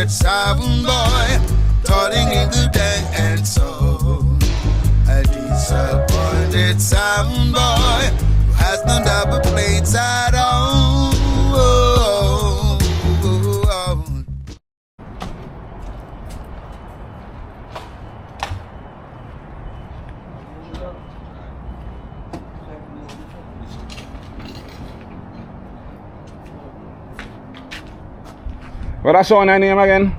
disappointed sound boy, turning into dance soul. A disappointed sound boy who has no double plates at all. What I saw in that name again?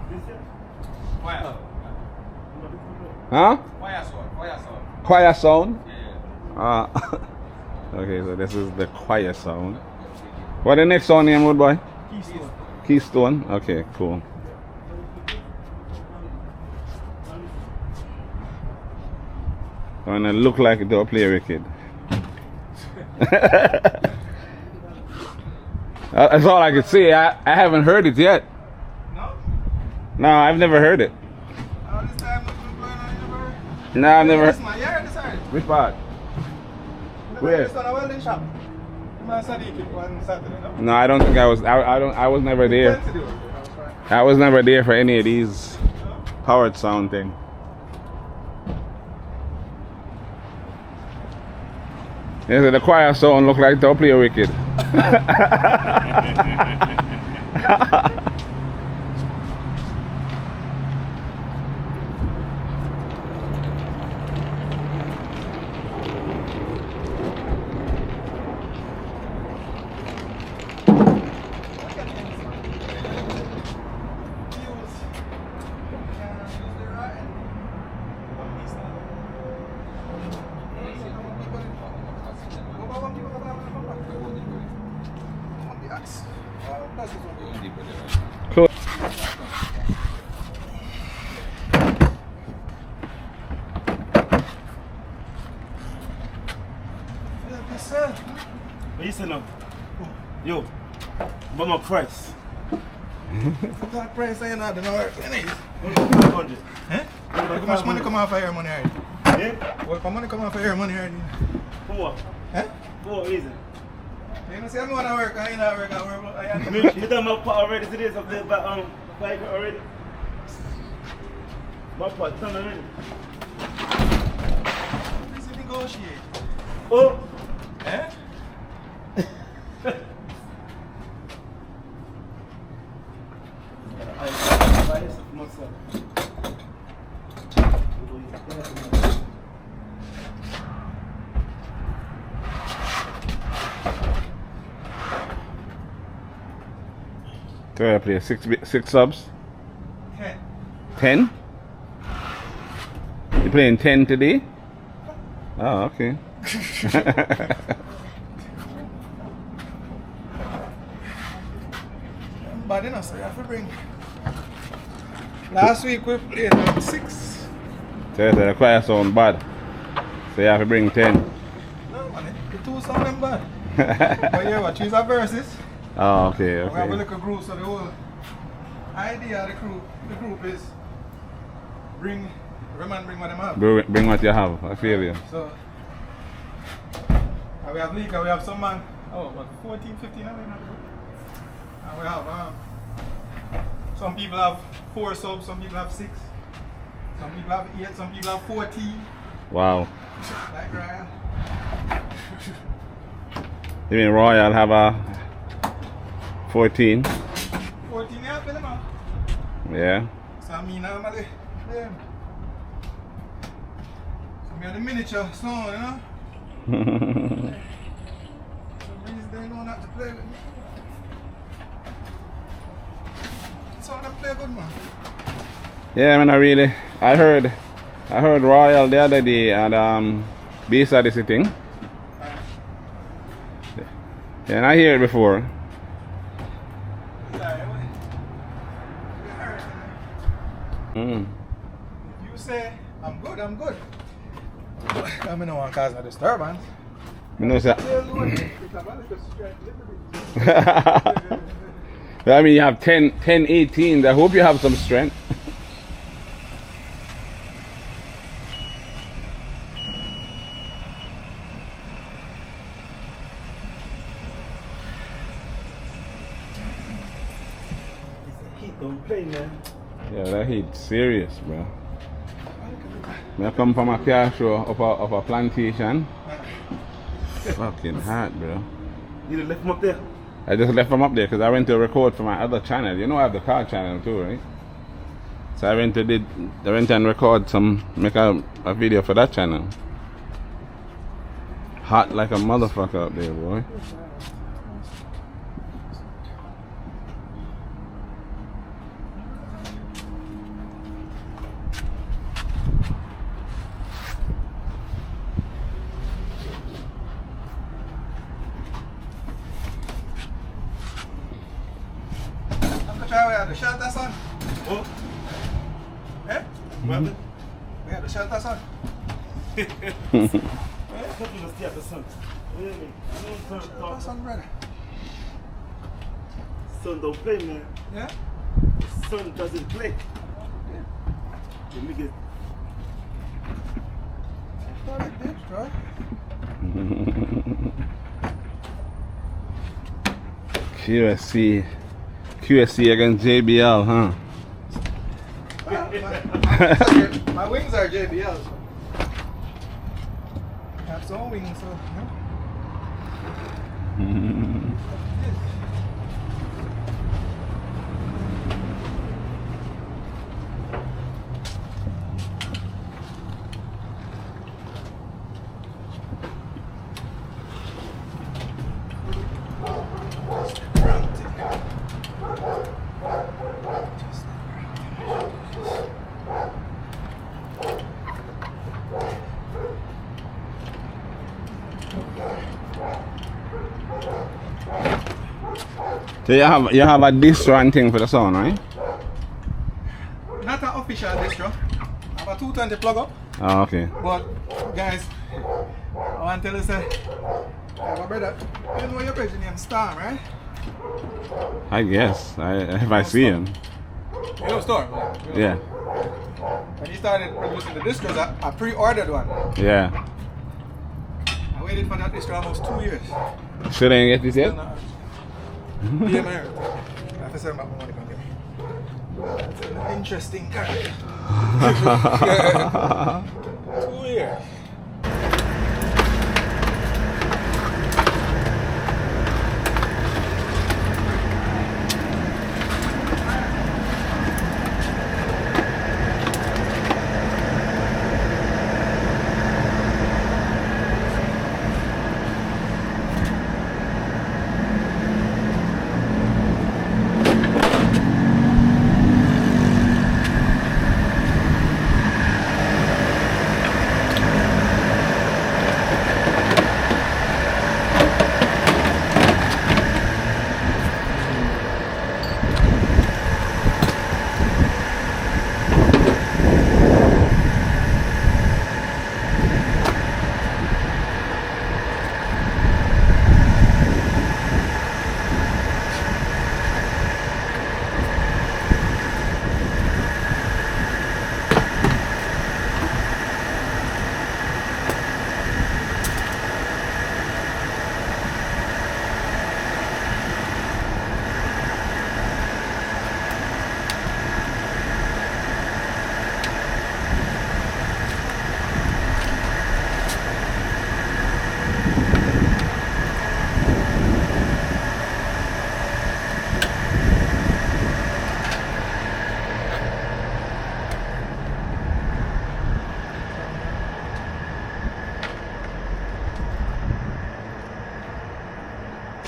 Huh? Choir sound? Yeah. Okay, so this is the choir sound. What the next song name, wood boy? Keystone. Keystone? Okay, cool. Gonna look like a Dubplate record. That's all I could say. I haven't heard it yet. No? No, I've never heard it. All this time we've been playing on your bird? No, I've never This heard. man, you heard this already? Which part? Where? This on a welding shop. Man said he could one Saturday, no? No, I don't think I was. I was never there. Plenty to do. That's right. I was never there for any of these powered sound thing. Yeah, the choir sound look like Dubplate wicked. Cool. Listen up. Yo, but my price. That price ain't not the north. 500. Huh? How much money come off of your money already? Yeah? What money come off of your money already? 4. Huh? 4 easy. You know, see, I'm going to work. I ain't not work. I work. You done my part already today, so I'm there about 5 already. My part done already. This is negotiate. Oh! Eh? I buy this for myself. So I play six subs. 10. 10? You playing 10 today? Oh, okay. But you know, so you have to bring. Last week we played 6. So the choir sound bad. So you have to bring 10. No, man, the 2 sound them bad. But yeah, what? Choose our verses. Oh, okay, We have a okay. little group, so the whole idea of the group is bring what them have. Bring what you have. I feel you. So we have Lika, we have some man, what, 14, 15 of them. And we have some people have 4 subs, some people have 6, some people have 8, some people have 14. Wow. Like Ryan. You mean Royal have a 14? 14 yeah, them out. Yeah. So I mean, normally, them. So we have the miniature sound, you know? Some reason they know not to play with me. So I play good, man. Yeah, man, I heard Royal the other day and B-side is thing. Yeah, and I hear it before. Mm. If you say, I'm good, I'm good. I don't want to cause a disturbance. You know, sir. I I mean, you have 10, 18. I hope you have some strength. Keep don't play, man. Yeah, that heat serious, bro. I come from a car show up a plantation. Fucking hot, bro. You left him up there? I just left from up there because I went to record for my other channel. You know I have the car channel too, right? So I went and record make a video for that channel. Hot like a motherfucker up there, boy. We had the shelter, son. Oh, Eh? what? We had the shelter, son. What you just the sun? Really? Shelter, son, brother. Sun don't play, man. Yeah? Sun doesn't play. Let me get. What it did, bro. QSC against JBL, huh? My wings are JBLs. I have some wings, so So you have a distro and thing for the sound, right? not an official distro. I have a 220 plug up. Oh, okay. But guys, I want to tell you say, my brother, you know your brother named Storm, right? I guess. If I see him. You know Storm? Yeah. When he started producing the distros, I pre-ordered one. Yeah. I waited for that distro almost 2 years. Should I get this yet? Yeah, man. I have to send my money to me. That's an interesting character. 2 years.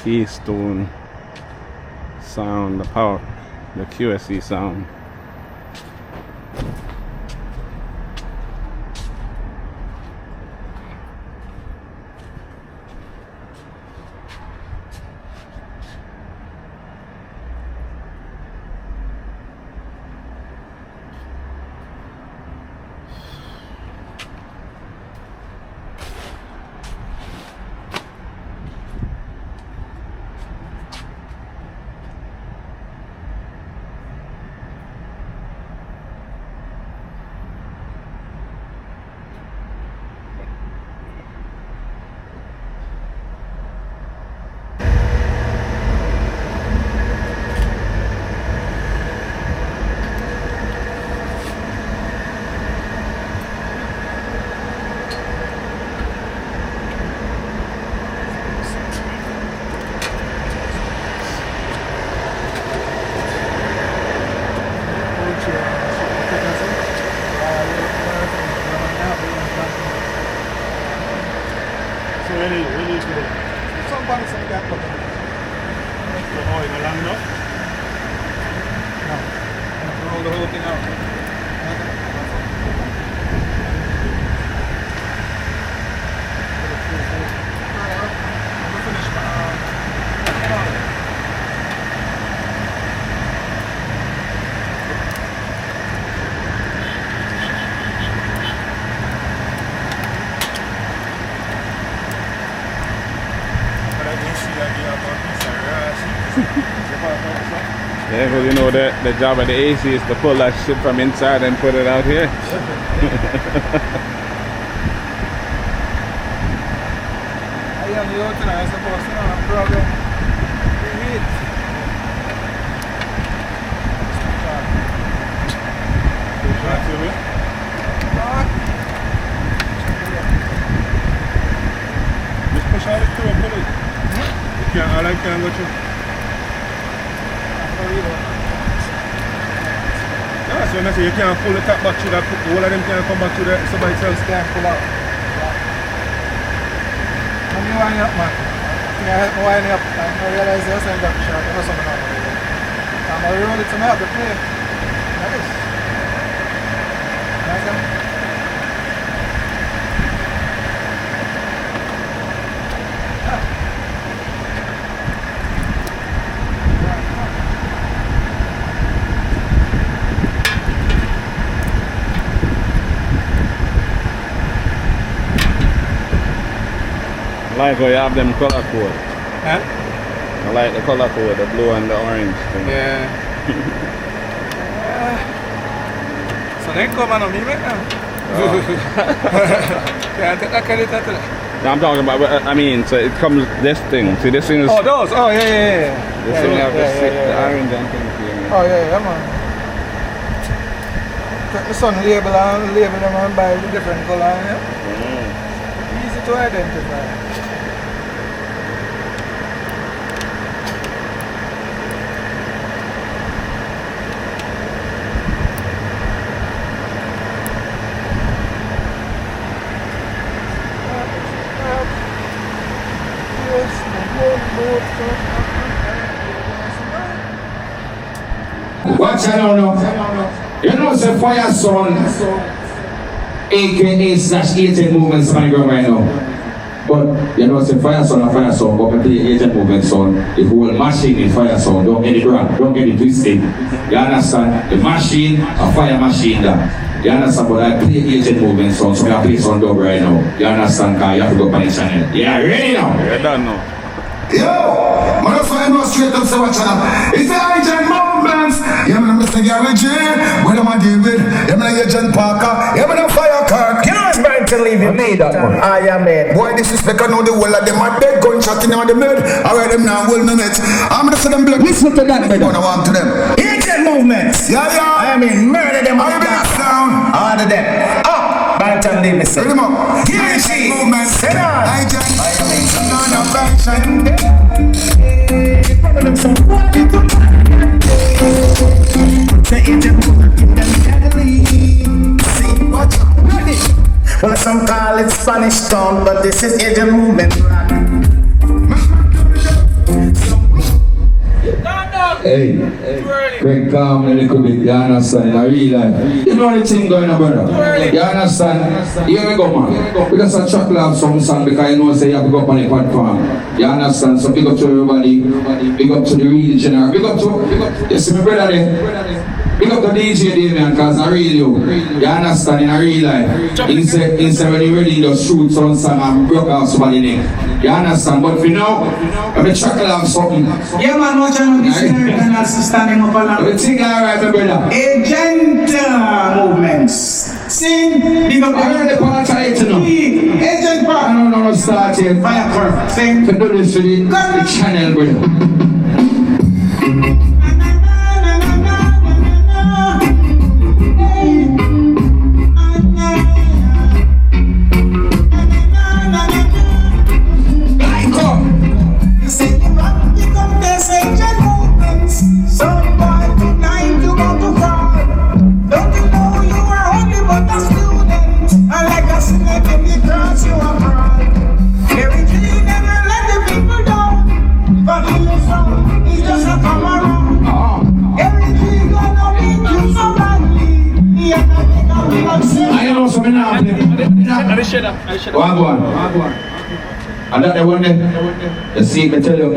Keystone sound, the power, the QSC sound. Really today. Somebody said that. Oh, it's long enough? No. I have to roll the whole thing out. Yeah, because you know the job of the AC is to pull that shit from inside and put it out here. I am the out tonight, I suppose, no problem. Heat. Just push all it through and pull it. I like can't go through. Yeah, so when I say you can't pull the top back through that, all of them can't come back through that, somebody else Can't pull out. Let me wind up, man. I wind up. I realize this ain't got the shot. I know something wrong with it. I'm going to roll it to me up the play. Nice. Nice, man. I like how you have them color code. Huh? I like the color code, the blue and the orange thing. Yeah. So they come on me right now. Can't take that credit at all. I'm talking about, I mean, so it comes, this thing. See, this thing is, Oh, those? Oh, yeah. this thing have the orange and thing here. Oh, yeah, man. Take the sun label and label them and buy the different color. Yeah? Easy to identify. Watch I don't know. You know it's a fire sound, aka slash agent movements on the ground right now. But you know it's a fire sound, but when play agent movements on, the whole machine is fire sound. Don't get it wrong, don't get it twisted. You understand? The machine, a fire machine that. You understand? But I play agent movements on, so I play some dub right now. You understand? Cause you have to go on the channel. Yeah, ready now? I don't know. Yo, man, that's why I know straight up, so watch out. It's the agent movements. Yeah, man, I'm Mr. Gary J. What am I David? Yeah, man, Agent Parker. Yeah, man, I'm Fire Card. You know it's going to leave you made that one. I am it. Boy, this is like I know the whole of them. My bed gunshot in on the bed. I read them now, well, no net. I'm gonna say them blood. Listen to that, brother. I want to them. Agent movements. Yeah. I mean, murder them. Are you better sound? Order them. Up. Bantam David say. Read them up. Here is she. Movements. Sit down. Agent. I am some affection. The agent movement in them deadly. See what? Ready? Well, some call it Spanish town, but this is agent movement. Hey, Greg, calm a little bit, you understand? I real life. You know the thing going on, brother? You understand? Here we go, man. We just a chuckle of some song because you know say you have to go up on the platform. You understand? So big up to everybody, big up to the real general, big up to, you see my brother there? Big up to DJ Damion because I real you. You understand? In a real life. Instead when you ready just shoot some song and broke out somebody neck. You understand? But for now, I'm a chuckle of something. Yeah, man, watch out this American also standing up along. The thing alright, my brother. Agent movements. Sing, big up. I heard the part title now. Agent part. No, start here. Fire curve. Sing. To do this for the channel, brother. Very One. And that the one there. You see, me tell you.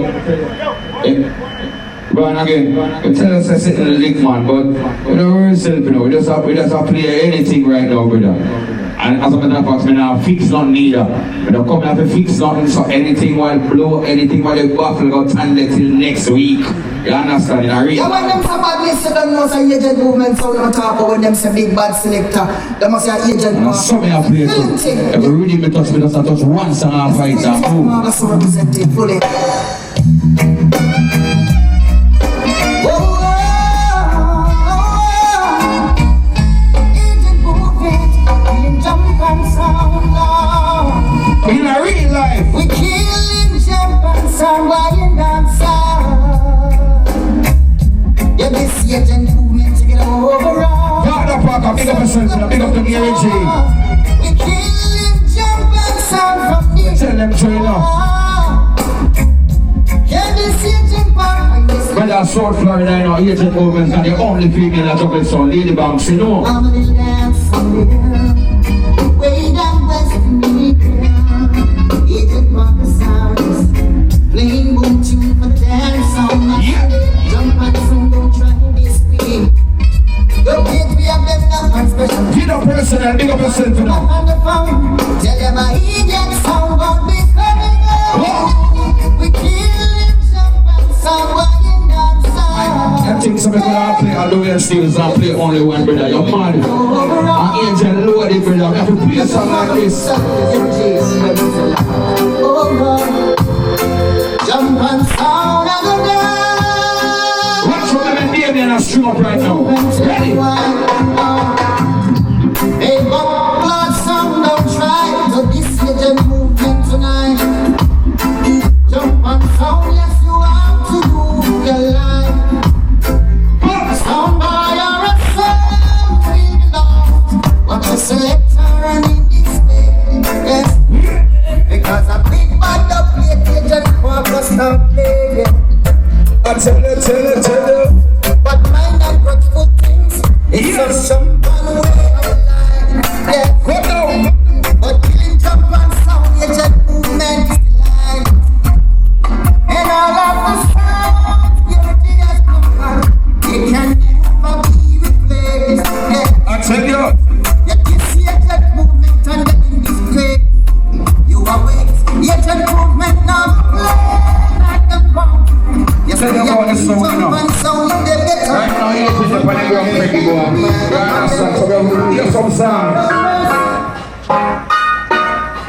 Run again. You tell us I sit in the link, man, but we don't worry yourself, you know. We just have to play anything right now, brother. And as a matter of fact, we now fix nothing neither. We don't come here to fix nothing, so anything while blow, anything while the baffle got handled till next week. You understand? Yeah, when them say bad list, them know say agent movement, so them talk about when them say big bad selector. They must say agent movement. So me have played too. Every reading me touch, I touch one song and fight and boom. That's represented fully. In a real life, we killing jump and sound while you dance. Yeah, this agent movement to get overall. Parker, big up yourself, big up the Mary J. We killing jump and sound from the tell them trailer. Yeah, this agent movement. Well, that's South Florida, you know, agent movement and the only female that took this on Lady Banks, you know. I'm gonna dance for you. Way down west of me. Agent Parker sounds playing boom tune for the dance song. Jump and song, don't try this way. Don't get me up them nothing special. Get up personal, big up yourself now. On the phone, tell them I agent song won't be coming up. We killing jump and song while you dance. I think some people are play Halloween Steels and play only one, brother. You're mad. An angel loaded, brother. We have to play a song like this. Jump and sound and go down. Watch what I'm in Damion and string up right now. Ready? Hey, but blood sound, don't try to this agent movement tonight. Jump and sound, yes, you have to do your life. Sound boy or a sound, we belong. Watch the selector and in this way, yes. Because a big bad Dubplate agent Parker start playing. I tell you. But mind and grateful things, it's a champagne way of life. Yeah, Go down. but killing jump and sound agent movement is the line. And all of the sound, purity has come back. It can never be replaced. Yeah. I tell you. You can see agent movement and get in this place. You are wait, agent movement now play like a bomb. Yes, Tell you about this song, you know. and sound in the ghetto. Right now, you're up on the ground, Frankie boy. You understand? So we'll hear some songs.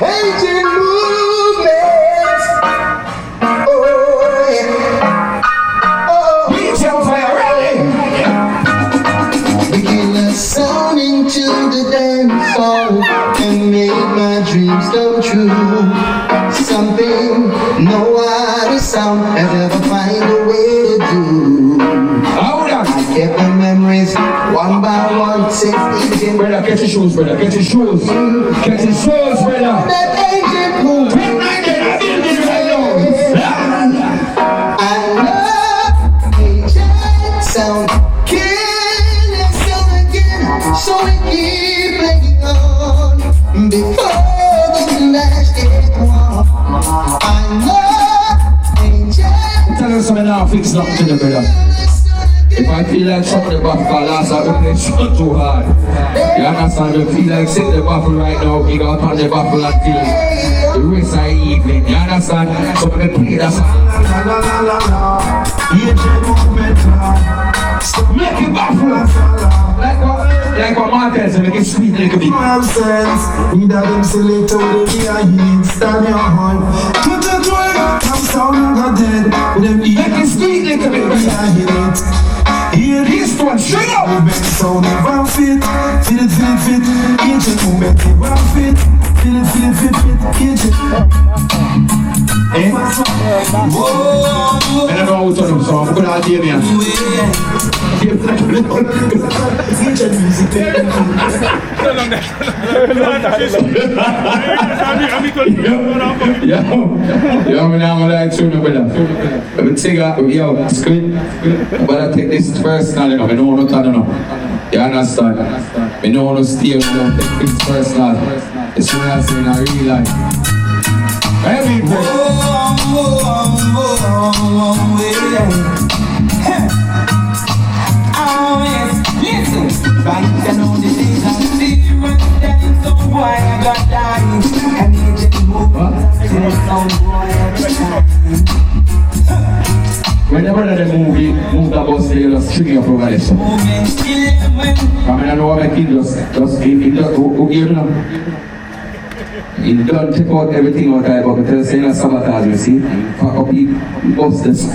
Agent movement. Oh, yeah. Oh, Beat your fire, ready? begin a sound into the dance hall and make my dreams come true. Something no other sound has ever find a way to do. How that? Get the memories one by one, since agent. Brother, get your shoes, brother. Get your shoes. Get your shoes, brother. That agent movement. Right there, I feel this right now. I love agent sound. Kill and sound again, so we keep playing on before the last day. I love agent. Tell us something now, fix nothing to the brother. If I feel like some of the buffalo last I've been playing so too hard. You understand? If I feel like sitting the buffalo right now, we got on the buffalo until the rest of the evening. You understand? So we play that song. Make it buffalo. Like what Martin said, make it sweet like a bit. Nonsense. We that them select all the way I heat. Stand your hand. To the joy. I'm sound not dead. Them Make it sweet like a bit. I hit it. Hear This one, straight up. movement sound never fit. Feel it. Agent movement never fit. Feel it. Agent. I don't know how to do so I'm going to Damion. Agent music. Yo, I'm gonna like to know, brother. Let me take a, yo, screen. But I take this personal, you know, I don't want to, you understand? I don't want to stay, you know, take this personal. It's what I say in a real life. Every break. Listen, right down the days and serious days, so boy I got dying. And you just move to some boy every time. Whenever they move the bus, they just string up over this. I mean, I know what I kid just he don't take out everything out there, but tell saying a sabotage, you see? Fuck up, he busts this.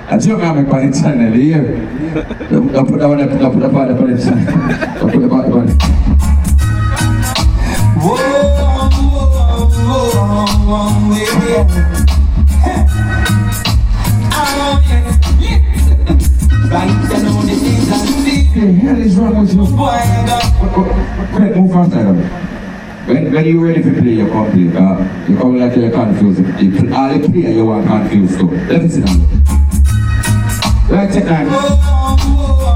I joke on my parents' channel here. Don't put that one up, don't put that part of the channel. Don't put the part of it. What the hell is wrong with you? Quick, move on side of it. When you're ready to play, you come play. You come like you're confused. All the player you want confused too. Let me sit down. Like technicalities.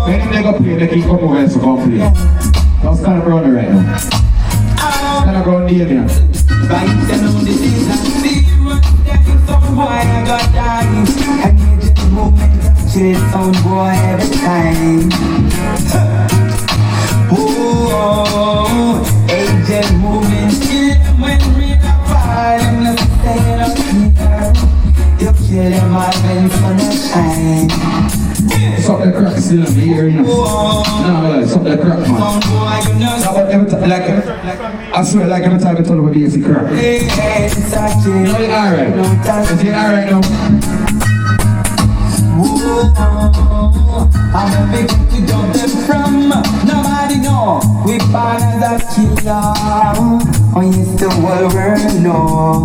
When they go play, they keep come over to come play. Don't stand around me right now. Stand around here now. Right down the days and serious days, some boy I got dying. And you just moment of chase some boy every time. Agent movement, kill him when we are fire. I'm not staying up here. You kill him all when sun shine. Stop the crack still in the ear, you know. No, stop the crack, man. But every time, like, I swear, like every time I tell them it's a crack. Is it alright? Is it alright now? I'm a big to jump them from. Nobody know we born as a killer. Oh, yes, the whole world know.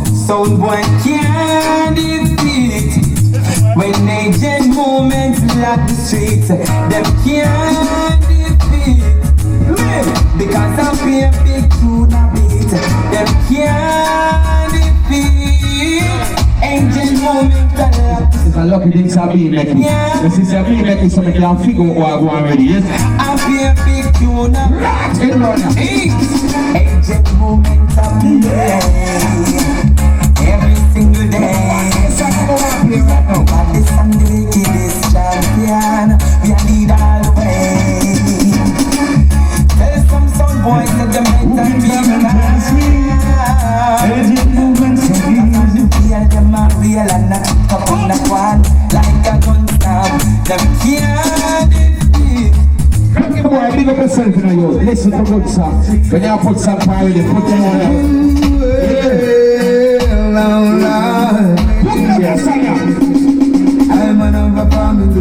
Sound boy can't defeat. When agent movements lock the streets, them can't defeat. Because I feel a big tune a beat, them can't defeat. Agent movements lock the streets. It's a lucky thing to be making. This is a be making so I can figure out what I go already, yes? I feel a big tune a beat. Agent movements a play. Every single day, nobody Sunday wickedest champion. We are lead all the way. Tell some boys that the mental be nice. Agent movement, feel them are real and not up on the quad like a gun stab. Them can't defeat. Boy, big up yourself in you. Listen to good song. When you put some power, you put them on out. I'm an overcoming.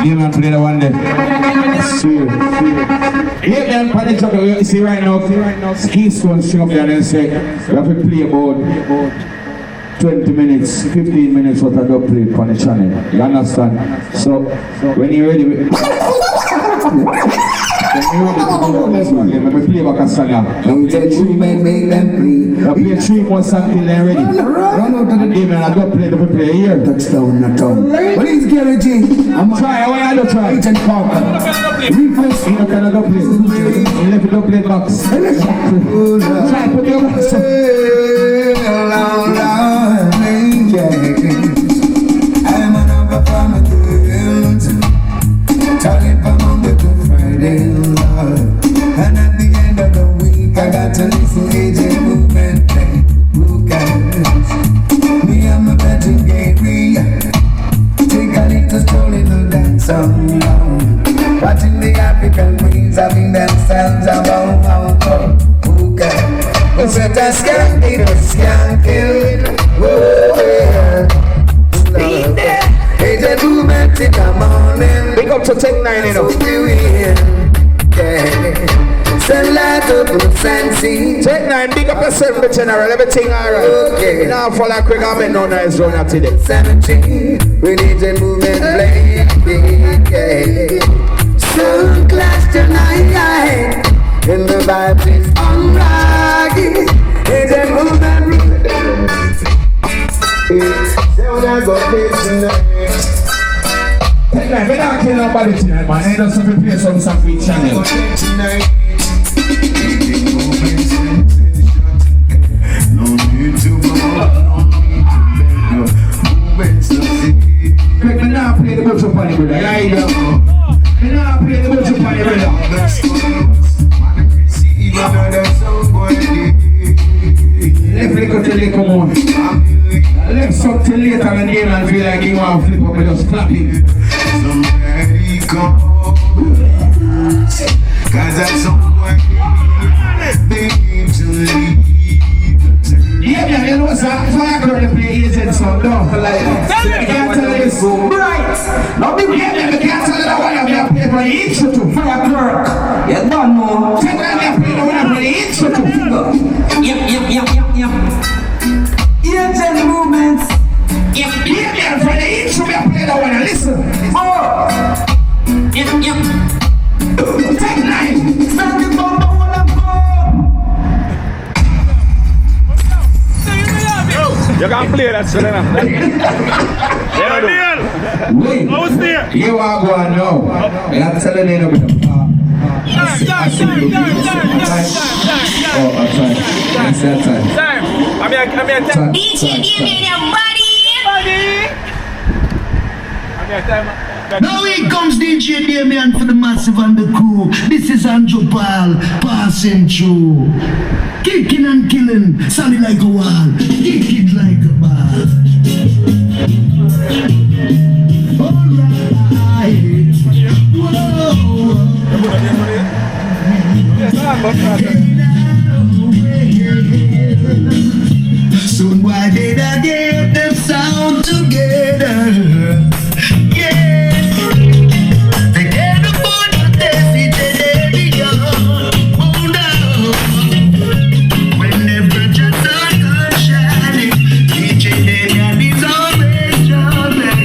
You man play that one day. Sure. Yeah, man, panic up. You see right now, Keystone string up there and say, we have to play about 20 minutes, 15 minutes what I don't play on the channel. You understand? So, when you're ready, when we play back a song. Don't tell you, man, make them play. I play 3 more songs till they're ready. Run out of the day, man, I don't play the play here. Touchdown, not down. What is Gary G? I'm try, why I don't try? Agent Parker. Replace, you know, don't play. You left it, don't play box. Try, put your box up. I'm an overcoming. Talking from Monday to Friday, Lord. And at the end of the week, I got to listen to agent movement. Who cares? Me and my betting Gary. Take a little stroll in the dance song. Watching the African queens having themselves a bow. Who cares? What's that skanking? Skanking. Whoa, yeah. Agent movement in the morning. Big up to Take 9, you know. Send light up with fancy. Take 9, big up yourself, the general, everything alright. Okay. Now for like quick, I'm in no nice zone up today. 17, we need a movement play. Sun clash tonight, and the vibe is unrugged. It's a movement. Hey, man, we don't kill nobody tonight, man. I just have to play some song with channel. No need to go, Quick, me now play the butcher party, brother. Yeah, you know. Me now play the butcher party, brother. Let's flick up till they come on. Let's talk till later and the man feel like he want to flip up and just clap him. somebody come. Cause that's someone they need to leave. Yeah, man, you know what's up? If I could play agent song, don't for like, I can't tell you this. Right. Now, yeah, man, I can't tell you that one I'm going to play for the intro to Firecrack. You don't know. Take one I'm going to play for the intro to Finger. Yep. Agent movements. Yeah, man, for the intro, we play that one. Listen. More. Yep. Take 9. Something about the whole of God. You can play that shit, now. Wait. You are going now. I'm telling you about the Oh, I'm sorry. That's that time. I'm here. DJ Damion Now here comes DJ Damion for the massive and the crew. This is Andrew Pal passing through. Kicking and killing, solid like a wall. Kick it like a ball. Alright. Soon why did I get them sound together? Yeah. They can't afford to test it every year. Oh no. Whenever just sun comes shining, DJ Damion is always jumping.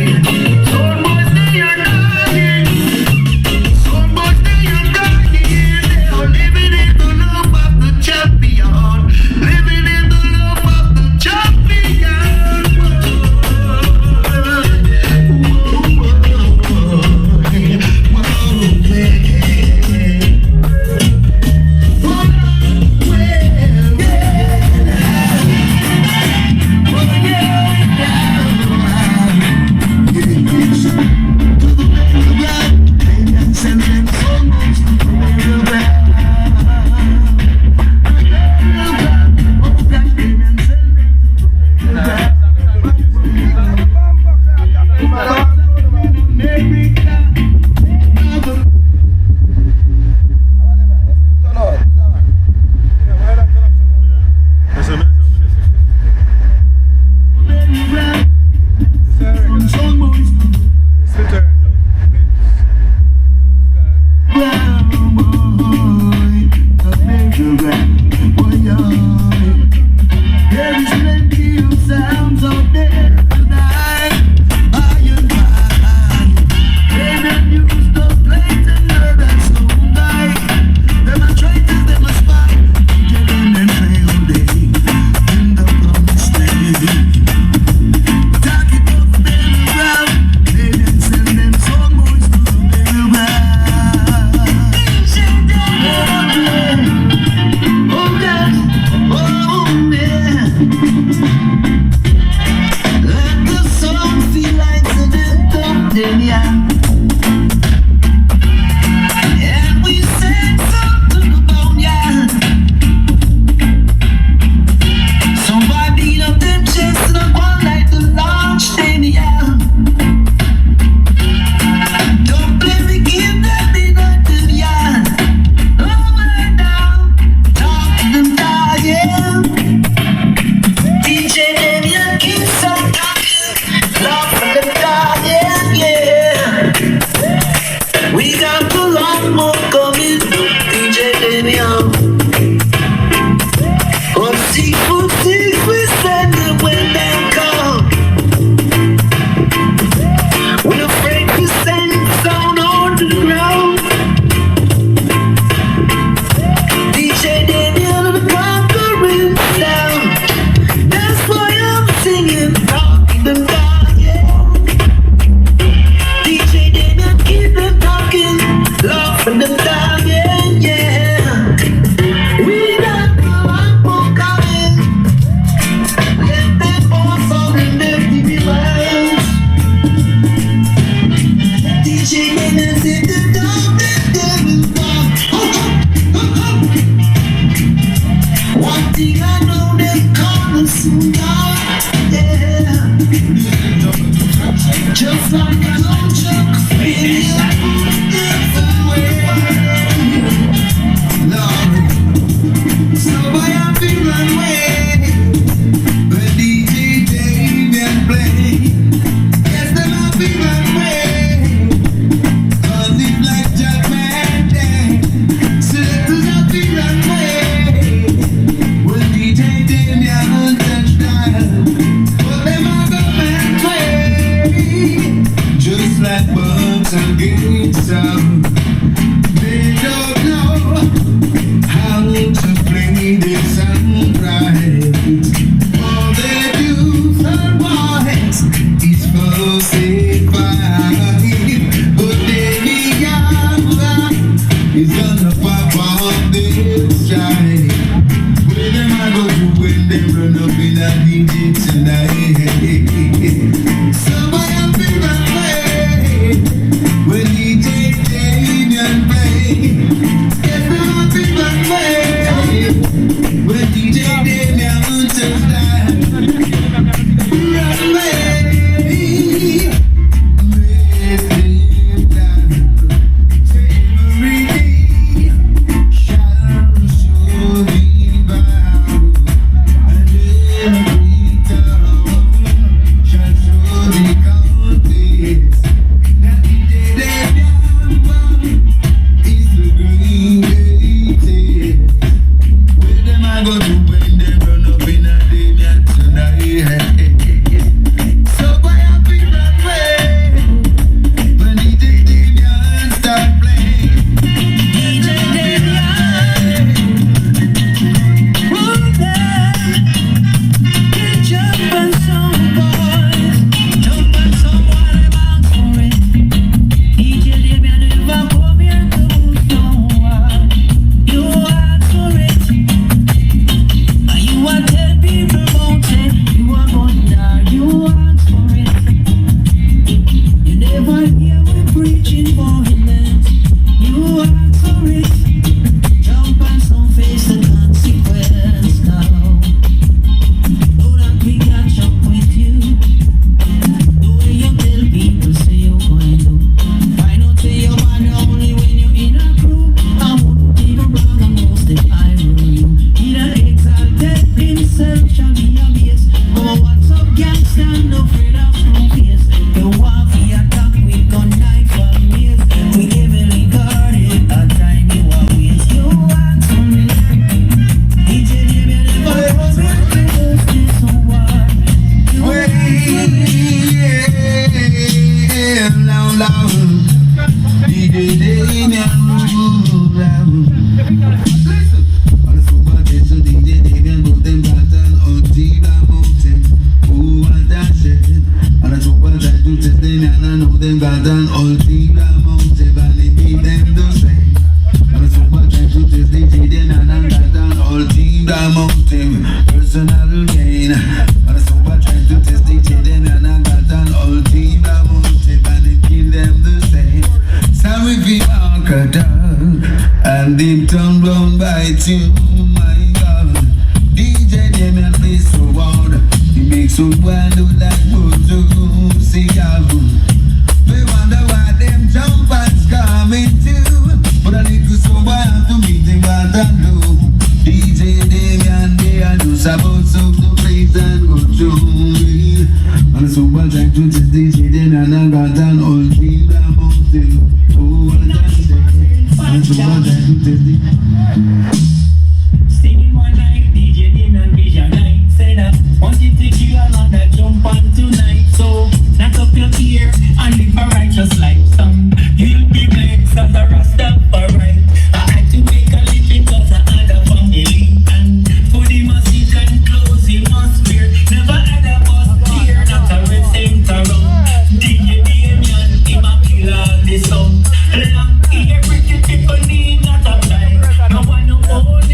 a DJ tonight. So boy, I feel that way when DJ Damion play. Everyone feel that way when DJ Damion touch that. Run away. And deep tongue blown by two, my God. DJ Damion plays so wild. He makes so wild like Buju. See ya. We wonder why them jumpers coming too. But I need to so wild to meet him what I do. DJ Damion, they are just about so the place and go to me. And so much I do to DJ Damion and got an old team mountain. Oh, what a Singing one night, DJ Damion Vision night. Said I wanted to kill another jump on tonight. So knock up your ear and live a righteous life. Some you'll be blessed as a Rastafari. I had to make a living cause I had a family. And for the message and clothes he must wear. Never had a bus here, not a red center around. DJ Damion, him a kill all the sound. Long ear, pretty people need not apply. No one no more.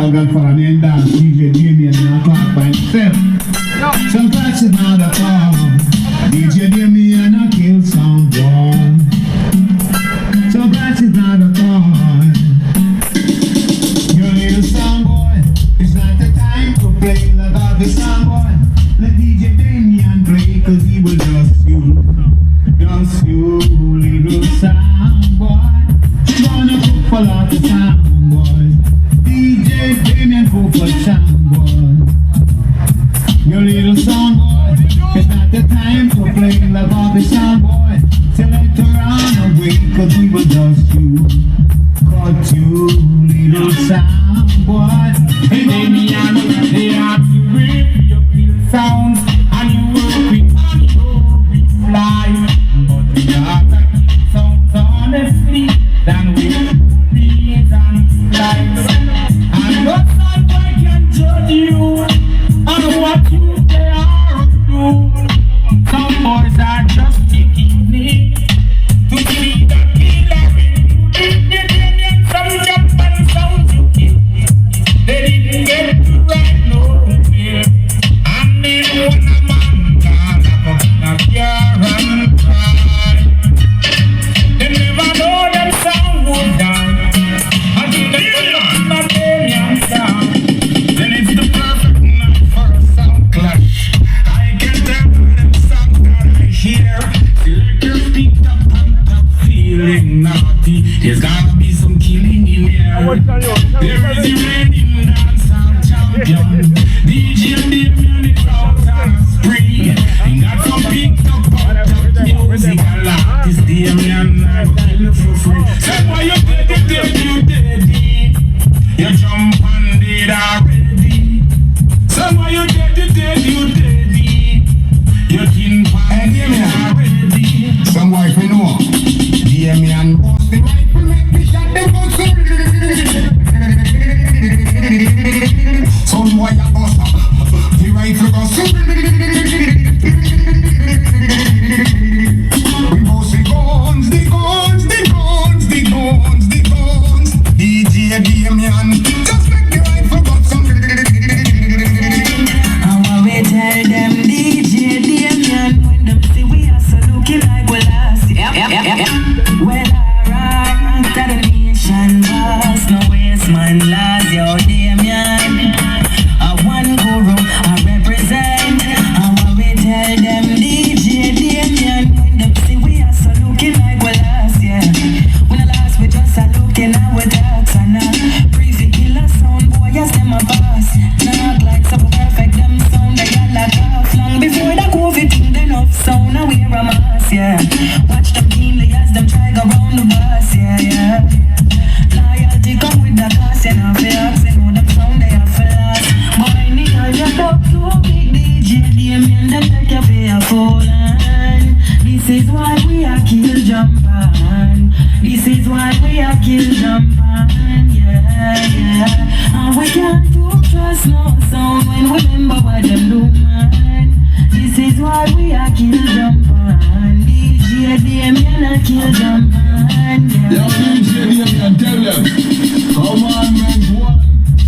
a Godfather named Dubs DJ Damion and talk by himself. Some catch it out of all. DJ Damion a kill someone. Some catch it out of all. Your little song boy, it's not the time to play like all the song boy. Let DJ Damion play, cause he will dust you, little sound boy. Gonna cook for lot of sound boys. DJ Damion cook for sound boy. Your little sound boy, it's not the time to play like all the sound boy. Select around away, cause we will dust you, cut you, little sound boy. Hey Damion, they have to rip your little sounds, and you work with and you reply. But we are the sounds honestly than we read and lies. And no sound boy can judge you on what you dare to do. Some boys are just taking it to see the killer. They didn't some jump and sound you kill. They didn't get to right nowhere. And then one a man got up in a car and cry. They never know them sound would die until they put on a Damion sound. Then it's the perfect night for a sound clash. I can tell them songs that I hear. Selectors speak up and top feeling naughty. There's gotta be some killing in here. There is a reigning dancehall champion, DJ Damion, the crowds on a spree. He got some picked up out of musical artist Damion, I'm killing for free. Say why you dead, you dead. You jump and dead already. Say why you dead, you dead. You thin pan already. Some wife we know, Damion bust the rifle, make me shot them both. Some boy a bust up, the rifle goes. We bust the guns. DJ Damion, just make the rifle go some. I wanna tell them DJ Damion when them see we are so looking like we last. Well, alright, after the nation boss, no waste man last, yo Damion. I one guru, I represent. I wanna tell them DJ Damion when them see we are so looking like we last, yeah. When the last we just a looking at we dogs and breezy killer sound boy, yes them a boss. Not like so perfect them sound they got like half long before the COVID thing they enough sound I wear a mask, yeah. Watch them keenly as them try go round the bus, yeah. Loyalty come with the cost, you know, for us, you know them sound they are for us. Boy, nigga, you talk too big, DJ Damion, them take you for a fool. This is why we are kill jumping. This is why we are kill jumping, yeah. And we can't do trust no sound when we remember what them do, man. This is why we are kill jumping. DJ Damion a kill jumping, yeah. Yo, DJ Damion, tell them, come on, man, one.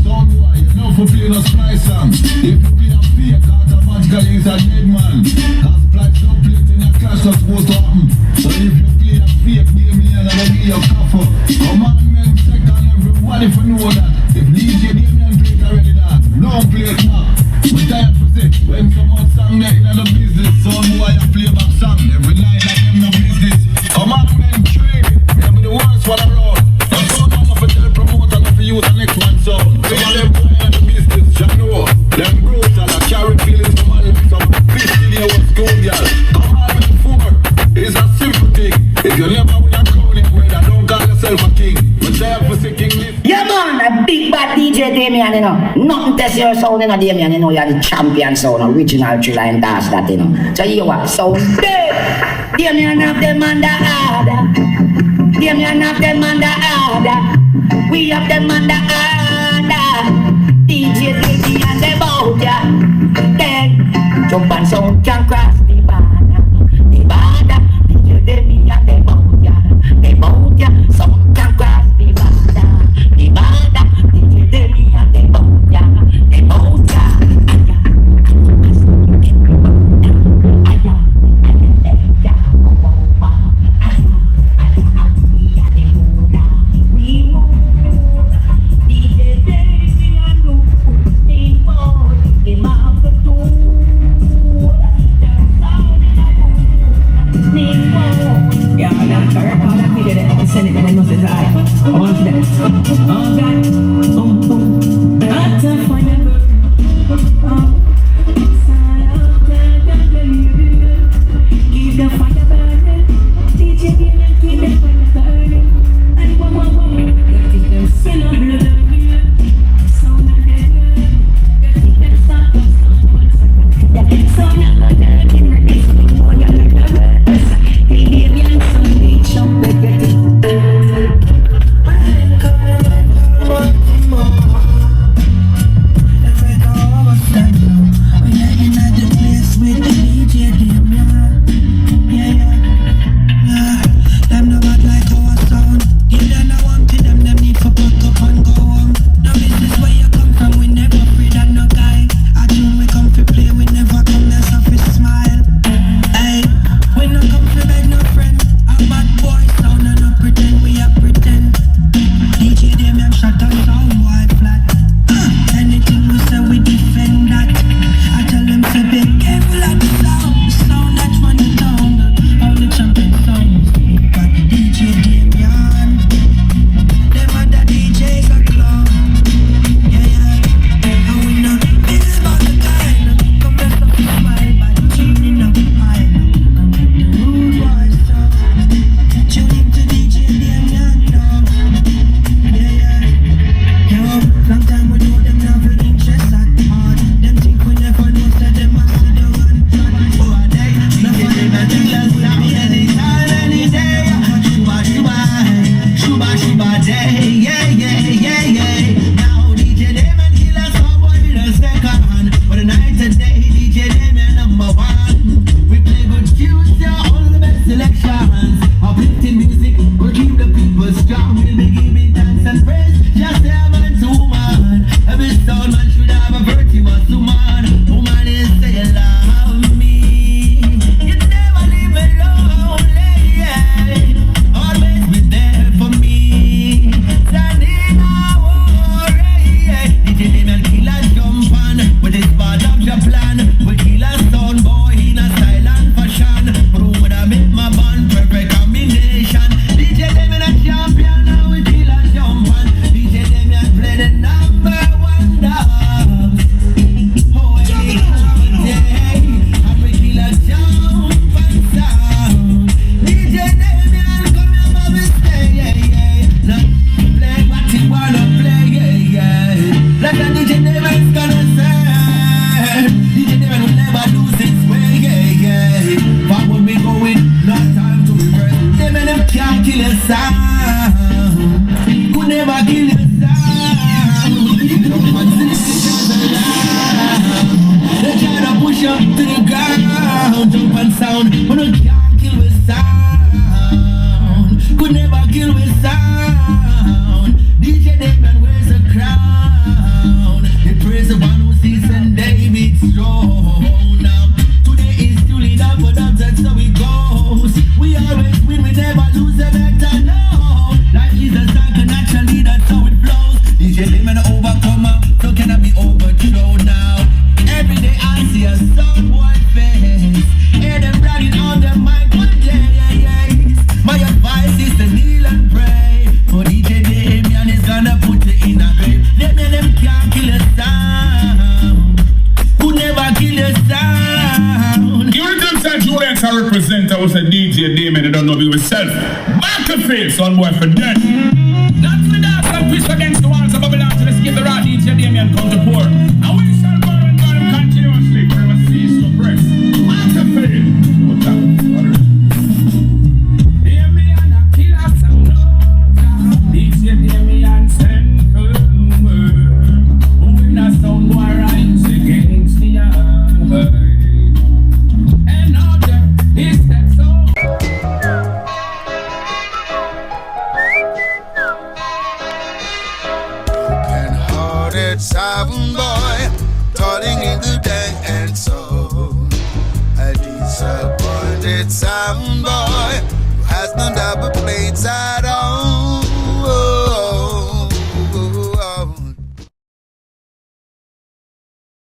Sound boy, you know for playing a spy song. If you play a fake, automatically it's a dead man. Cause black Dubplate in your class are supposed to happen. So if you play a fake, Damion, I'll give you a cover. Come on, man, second everybody for know that. If DJ Damion play it already that, don't play it now. But tired for say, when someone sang there in the business, some boy a play back song every night like them no business. Come on, man, train it. Remember the worst one around. And so now I'm for tell the promoter, I'm for use the next one sound. So all them boy in the business, you know, them brutal, I carry feelings from all some fish in here was good, y'all. Come on with the four, it's a simple thing. If you never win a crown in where I don't call yourself a king. But there for the king list. Yeah man, a big bad DJ Damion, you know. Nothing test your sound, you know, Damion, you know, you're the champion sound, original thriller and dash that, you know. So you what, sound dead. Damion have them under order. Damion have them under order. We have them under order. DJ Damion and them out, yeah. Then, jump and sound can cross the border. The border, DJ Damion and them out, yeah. Them out, yeah. Sound can cross the border. The border, DJ Damion and them out. That's what DJ Damon's gonna say. DJ Damon will never lose his way, yeah, yeah. Forward we going, no time to reverse. Damon them can't kill your sound. Could never kill your sound. Jump and sing the around. They try to push up to the ground. Jump and sound, but no can't kill with sound. Could never kill with sound. DJ Damon wears a crown. They praise the one who sees and David strong. Now today is truly double up, that's how it goes. We always win, we never lose a better no. Life is a cycle, naturally that's how it flows. DJ Damon overcomer, so cannot be overthrown now. Every day I see a sound boy face. Hear them bragging on their mic one day, yeah, yeah. My advice is to kneel and pray. For DJ Damion is gonna put you in a grave. Them can't kill a sound. Who never kill a sound. You return to Julius, I represent, I was a DJ Damion, I don't know if you yourself. Back to face, one boy for death. Not to the dance and push against the walls of Babylon to escape the raw DJ Damion come to pour. And we shall burn and burn him continuously for him to cease to press. Back to face. Damion a killer sound. DJ Damion send who in a sound boy rise against the eye. And order is that so. Broken-hearted sound boy, toiling in the day